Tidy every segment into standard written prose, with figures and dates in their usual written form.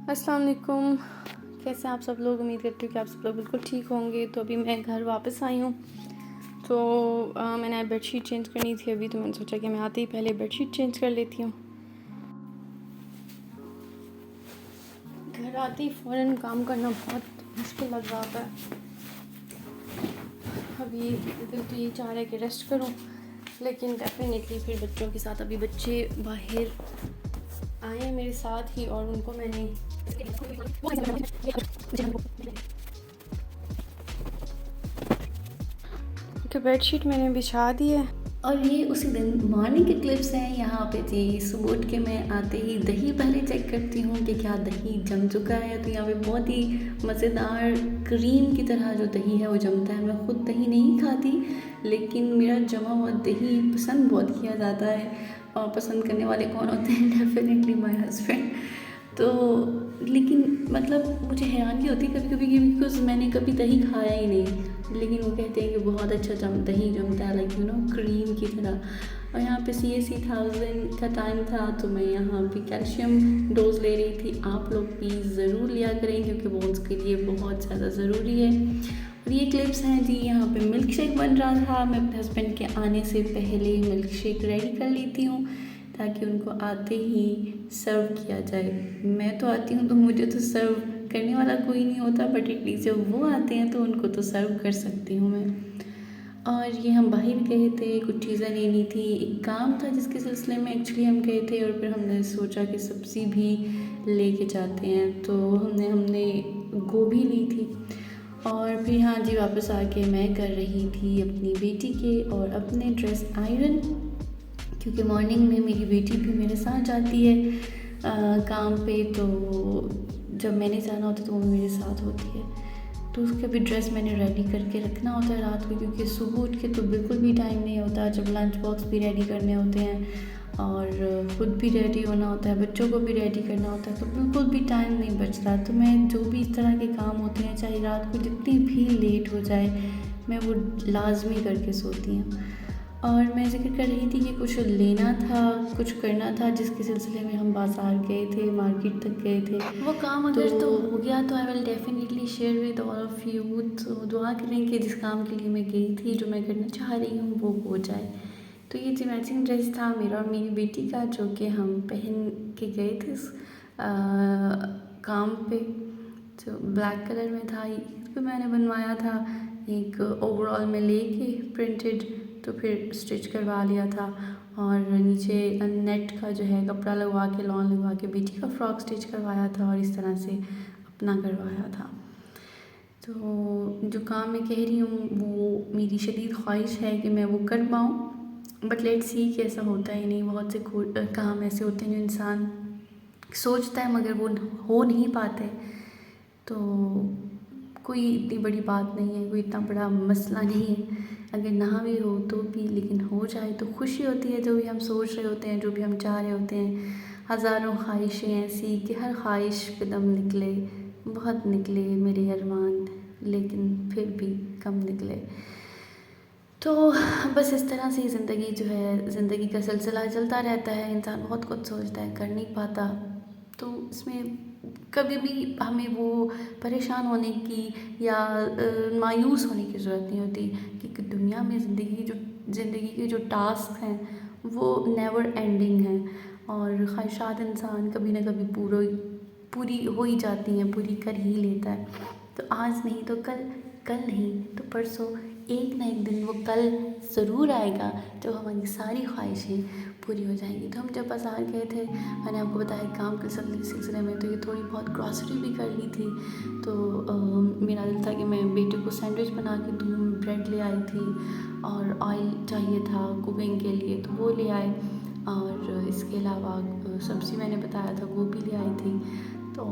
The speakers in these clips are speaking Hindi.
अस्सलाम वालेकुम। कैसे हैं आप सब लोग? उम्मीद करती हूँ कि आप सब लोग बिल्कुल ठीक होंगे। तो अभी मैं घर वापस आई हूँ। तो मैंने बेडशीट चेंज करनी थी अभी, तो मैंने सोचा कि मैं आते ही पहले बेडशीट चेंज कर लेती हूँ। घर आते ही फ़ौरन काम करना बहुत मुश्किल लग रहा होता है। अभी दिल तो ये चाह रहा है कि रेस्ट करूँ, लेकिन डेफिनेटली फिर बच्चों के साथ, अभी बच्चे बाहर आए हैं मेरे साथ ही, और उनको मैंने तो बेडशीट मैंने बिछा दी है। और ये उसी दिन मॉर्निंग के क्लिप्स हैं। यहाँ पे जी सुबह उठ के मैं आते ही दही पहले चेक करती हूँ कि क्या दही जम चुका है। तो यहाँ पे बहुत ही मज़ेदार क्रीम की तरह जो दही है वो जमता है। मैं खुद दही नहीं खाती, लेकिन मेरा जमा हुआ दही पसंद बहुत किया जाता है। और पसंद करने वाले कौन होते हैं? Definitely my husband. तो लेकिन मतलब मुझे हैरानी होती है कभी कभी कि बिकॉज मैंने कभी दही खाया ही नहीं, लेकिन वो कहते हैं कि बहुत अच्छा दही जमता है, लाइक क्रीम की तरह। और यहाँ पे CAC 1000 का टाइम था, तो मैं यहाँ पे कैल्शियम डोज ले रही थी। आप लोग प्लीज़ ज़रूर लिया करें, क्योंकि बोन्स के लिए बहुत ज़्यादा ज़रूरी है। और ये क्लिप्स हैं जी, यहाँ पे मिल्क शेक बन रहा था। मैं अपने हस्बैंड के आने से पहले मिल्क शेक रेडी कर लेती हूँ, ताकि उनको आते ही सर्व किया जाए। मैं तो आती हूँ तो मुझे तो सर्व करने वाला कोई नहीं होता, बट एटलीस्ट जब वो आते हैं तो उनको तो सर्व कर सकती हूँ मैं। और ये हम बाहर गए थे, कुछ चीज़ें लेनी थी, एक काम था जिसके सिलसिले में एक्चुअली हम गए थे। और फिर हमने सोचा कि सब्ज़ी भी लेके जाते हैं, तो हमने गोभी ली थी। और फिर हाँ जी, वापस आके मैं कर रही थी अपनी बेटी के और अपने ड्रेस आयरन, क्योंकि मॉर्निंग में मेरी बेटी भी मेरे साथ जाती है काम पे। तो जब मैंने जाना होता है तो वो मेरे साथ होती है। तो उसके भी ड्रेस मैंने रेडी करके रखना होता है रात को, क्योंकि सुबह उठ के तो बिल्कुल भी टाइम नहीं होता। जब लंच बॉक्स भी रेडी करने होते हैं और ख़ुद भी रेडी होना होता है, बच्चों को भी रेडी करना होता है, तो बिल्कुल भी टाइम नहीं बचता। तो मैं जो भी इस तरह के काम होते हैं, चाहे रात को जितनी भी लेट हो जाए, मैं वो लाजमी करके सोती हूँ। और मैं ज़िक्र कर रही थी कि कुछ लेना था, कुछ करना था, जिसके सिलसिले में हम बाज़ार गए थे, मार्केट तक गए थे। वो काम अगर तो हो गया तो I will definitely share with all of you. तो दुआ करें कि जिस काम के लिए मैं गई थी, जो मैं करना चाह रही हूँ, वो हो जाए। तो ये जो मैचिंग ड्रेस था मेरा और मेरी बेटी का, जो कि हम पहन के गए थे काम पे, जो ब्लैक कलर में था, तो मैंने बनवाया था एक ओवरऑल में लेके प्रिंटेड, तो फिर स्टिच करवा लिया था। और नीचे नेट का जो है कपड़ा लगवा के, लॉन लगवा के बेटी का फ्रॉक स्टिच करवाया था, और इस तरह से अपना करवाया था। तो जो काम मैं कह रही हूँ वो मेरी शदीद ख्वाहिश है कि मैं वो कर पाऊँ, बट लेट्स सी कि ऐसा होता ही नहीं। बहुत से काम ऐसे होते हैं जो इंसान सोचता है मगर वो हो नहीं पाते। तो कोई इतनी बड़ी बात नहीं है, कोई इतना बड़ा मसला नहीं है। अगर ना भी हो तो भी, लेकिन हो जाए तो खुशी होती है। जो भी हम सोच रहे होते हैं, जो भी हम चाह रहे होते हैं, हज़ारों ख्वाहिशें ऐसी कि हर ख्वाहिश पे दम निकले, बहुत निकले मेरे अरमान, लेकिन फिर भी कम निकले। तो बस इस तरह से ज़िंदगी जो है, ज़िंदगी का सिलसिला चलता रहता है। इंसान बहुत कुछ सोचता है, कर नहीं पाता। तो इसमें कभी भी हमें वो परेशान होने की या मायूस होने की ज़रूरत नहीं होती, क्योंकि दुनिया में ज़िंदगी के जो टास्क हैं वो नेवर एंडिंग हैं, और ख्वाहिशात इंसान कभी ना कभी पूरी हो ही जाती हैं, पूरी कर ही लेता है। तो आज नहीं तो कल, कल नहीं तो परसों, एक ना एक दिन वो कल ज़रूर आएगा जब हमारी सारी ख्वाहिशें पूरी हो जाएंगी। तो हम जब बाज़ार गए थे, मैंने आपको बताया काम के सिलसिले में, तो ये थोड़ी बहुत ग्रॉसरी भी कर ली थी। तो मेरा दिल था कि मैं बेटे को सैंडविच बना के दूँ, ब्रेड ले आई थी, और ऑयल चाहिए था कुकिंग के लिए, तो वो ले आए। और इसके अलावा सब्ज़ी मैंने बताया था, गोभी ले आई थी। तो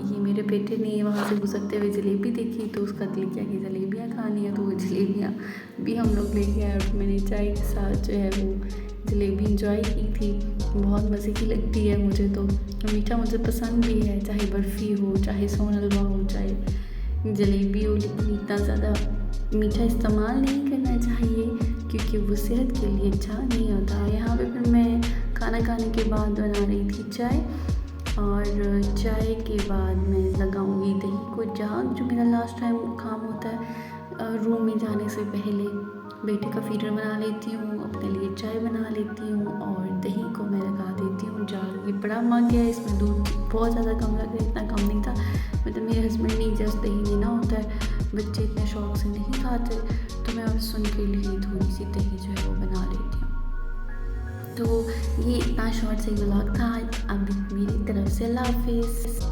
ये मेरे बेटे ने वहाँ से गुजरते हुए जलेबी देखी, तो उसका दिल किया कि जलेबियाँ खानी है, तो वो जलेबियाँ भी हम लोग लेके आए। और मैंने चाय के साथ जो है वो जलेबी इंजॉय की थी। बहुत मज़े की लगती है मुझे, तो मीठा मुझे पसंद भी है, चाहे बर्फ़ी हो, चाहे सोन हलवा हो, चाहे जलेबी हो। लेकिन इतना ज़्यादा मीठा इस्तेमाल नहीं करना चाहिए, क्योंकि वो सेहत के लिए अच्छा नहीं होता। यहाँ पे फिर मैं खाना खाने के बाद बना रही थी चाय, और चाय के बाद मैं लगाऊंगी दही को जाग, जो मेरा लास्ट टाइम काम होता है रूम में जाने से पहले। बेटे का फीडर बना लेती हूँ, अपने लिए चाय बना लेती हूँ और दही को मैं लगा देती हूँ जाग। ये बड़ा मग है, इसमें दूध बहुत ज़्यादा कम लग रहा है, इतना कम नहीं था। मतलब मेरे हस्बैंड ने जस्ट दही देना होता है, बच्चे इतने शौक से नहीं खाते, तो मैं बस उनके लिए थोड़ी सी दही जो है वो बना लेती हूँ। तो ये इतना शॉर्ट सा व्लॉग था। अब मेरी तरफ से अल्लाह हाफिज़।